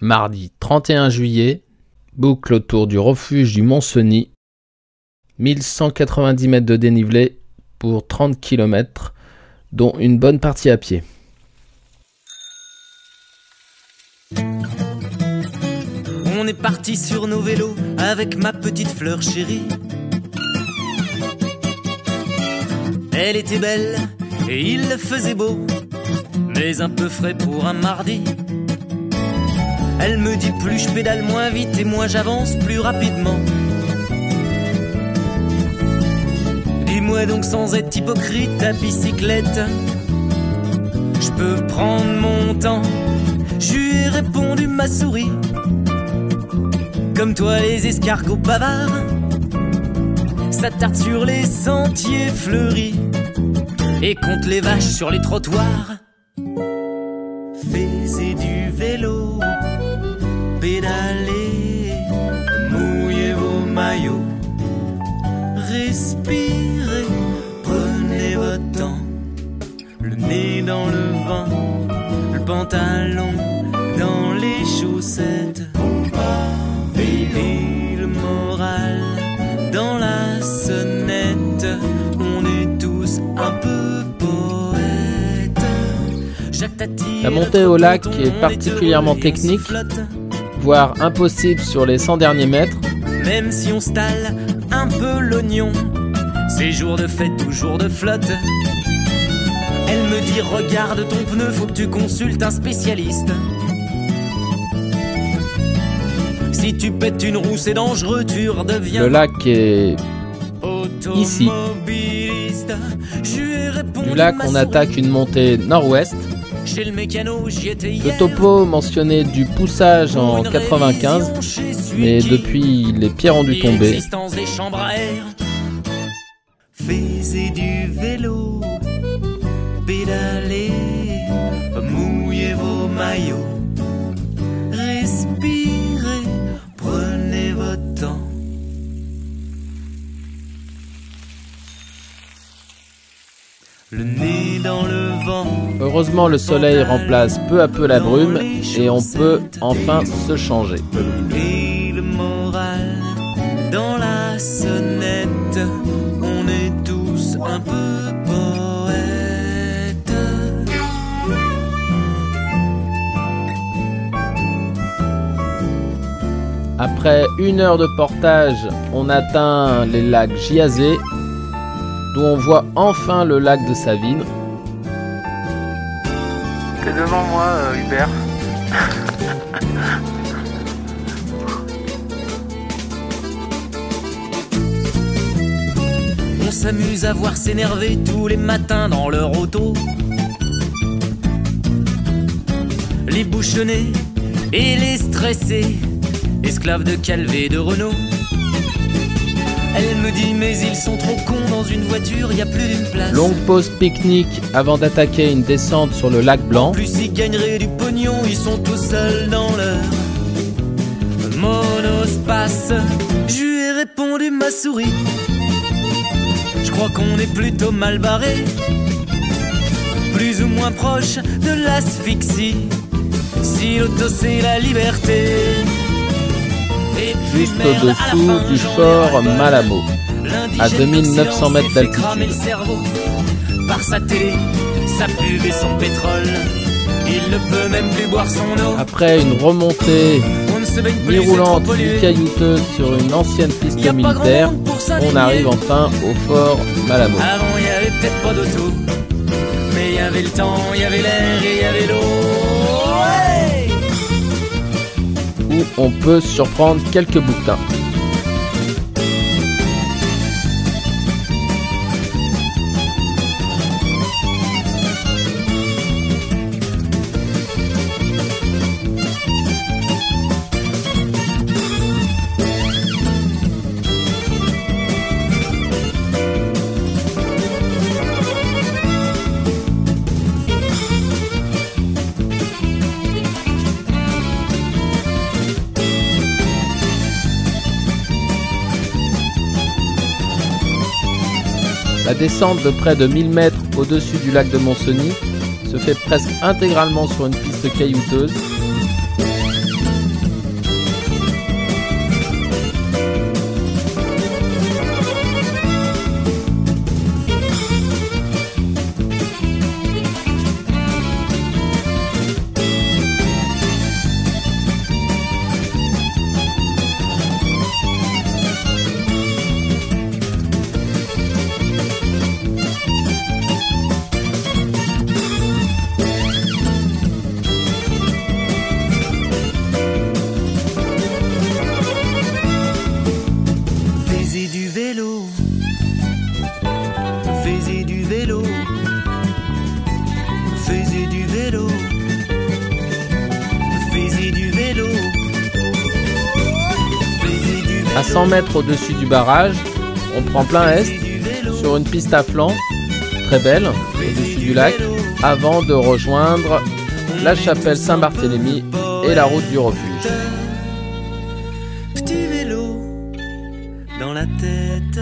Mardi 31 juillet, boucle autour du refuge du Mont-Cenis, 1190 mètres de dénivelé pour 30 km, dont une bonne partie à pied. On est parti sur nos vélos avec ma petite fleur chérie. Elle était belle et il faisait beau, mais un peu frais pour un mardi. Elle me dit plus je pédale moins vite et moins j'avance plus rapidement. Dis-moi donc sans être hypocrite, ta bicyclette, je peux prendre mon temps. Je lui ai répondu ma souris, comme toi les escargots bavards, ça tarde sur les sentiers fleuris et compte les vaches sur les trottoirs. Faisez du vélo, pédalez, mouillez vos maillots, respirez, prenez votre temps, le nez dans le vent, le pantalon dans les chaussettes, et le moral dans la sonnette. On est tous un peu poètes. La montée au lac est particulièrement technique, voire impossible sur les 100 derniers mètres. Même si on stalle un peu l'oignon, c'est jour de fête ou jour de flotte. Elle me dit regarde ton pneu, faut que tu consultes un spécialiste. Si tu pètes une roue c'est dangereux, tu redeviens. Le lac est ici. Du lac on attaque une montée nord-ouest. Le topo mentionnait du poussage en 95, mais depuis les pierres ont dû tomber. Faisez du vélo, pédalez, mouillez vos maillots, respirez, prenez votre temps. Le nez dans le vent. Heureusement, le soleil remplace peu à peu la brume et on peut enfin se changer. Et le moral dans la sonnette. On est tous un peu poètes. Après 1 heure de portage, on atteint les lacs Giazé, d'où on voit enfin le lac de Savines. T'es devant moi, Hubert. On s'amuse à voir s'énerver tous les matins dans leur auto les bouchonnés et les stressés, esclaves de Calvé, de Renault. Elle me dit mais ils sont trop cons dans une voiture, y a plus d'une place. Longue pause pique-nique avant d'attaquer une descente sur le lac Blanc. En plus ils gagneraient du pognon, ils sont tout seuls dans leur monospace. Je lui ai répondu ma souris, je crois qu'on est plutôt mal barré, plus ou moins proche de l'asphyxie, si l'auto c'est la liberté. Juste au-dessous du fort Malabo, à 2900 mètres d'altitude. Par sa télé, sa pub et son pétrole, il ne peut même plus boire son eau. Après une remontée mi-roulante, mi-caillouteuse sur une ancienne piste militaire, on arrive enfin au fort Malabo. Avant il y avait peut-être pas d'auto, mais il y avait le temps, il y avait l'air et il y avait l'eau. Où on peut surprendre quelques bouquetins. La descente de près de 1000 mètres au-dessus du lac de Mont-Cenis se fait presque intégralement sur une piste caillouteuse. À 100 mètres au-dessus du barrage, on prend plein est sur une piste à flanc très belle au-dessus du lac avant de rejoindre la chapelle Saint-Barthélemy et la route du refuge. Petit vélo dans la tête.